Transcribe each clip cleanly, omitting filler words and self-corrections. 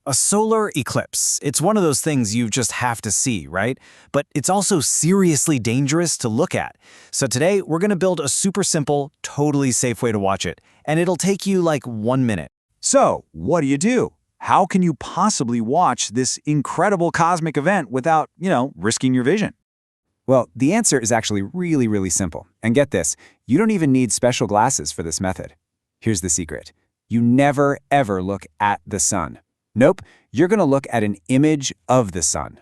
A solar eclipse. It's one of those things you just have to see, right? But it's also seriously dangerous to look at. So today, we're going to build a super simple, totally safe way to watch it. And it'll take you like 1 minute. So, what do? How can you possibly watch this incredible cosmic event without, risking your vision? Well, the answer is actually really simple. And get this, you don't even need special glasses for this method. Here's the secret. You never, ever look at the sun. Nope, you're going to look at an image of the sun.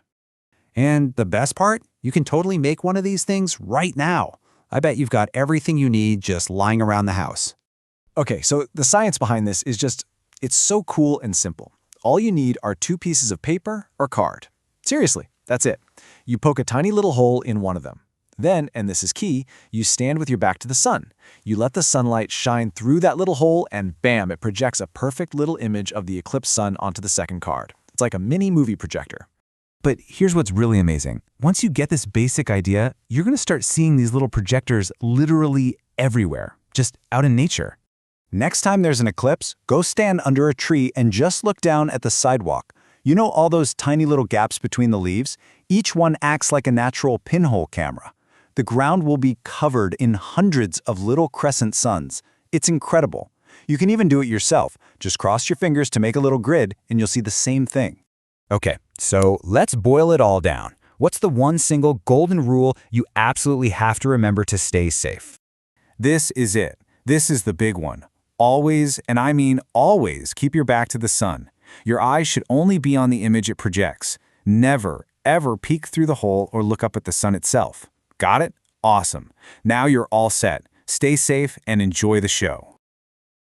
And the best part? You can totally make one of these things right now. I bet you've got everything you need just lying around the house. Okay, so the science behind this is it's so cool and simple. All you need are 2 pieces of paper or card. Seriously, that's it. You poke a tiny little hole in one of them. Then, and this is key, you stand with your back to the sun. You let the sunlight shine through that little hole and bam, it projects a perfect little image of the eclipsed sun onto the second card. It's like a mini movie projector. But here's what's really amazing. Once you get this basic idea, you're going to start seeing these little projectors literally everywhere, just out in nature. Next time there's an eclipse, go stand under a tree and just look down at the sidewalk. You know all those tiny little gaps between the leaves? Each one acts like a natural pinhole camera. The ground will be covered in hundreds of little crescent suns. It's incredible. You can even do it yourself. Just cross your fingers to make a little grid and you'll see the same thing. Okay, so let's boil it all down. What's the one single golden rule you absolutely have to remember to stay safe? This is it. This is the big one. Always, and I mean always, keep your back to the sun. Your eyes should only be on the image it projects. Never, ever peek through the hole or look up at the sun itself. Got it? Awesome. Now you're all set. Stay safe and enjoy the show.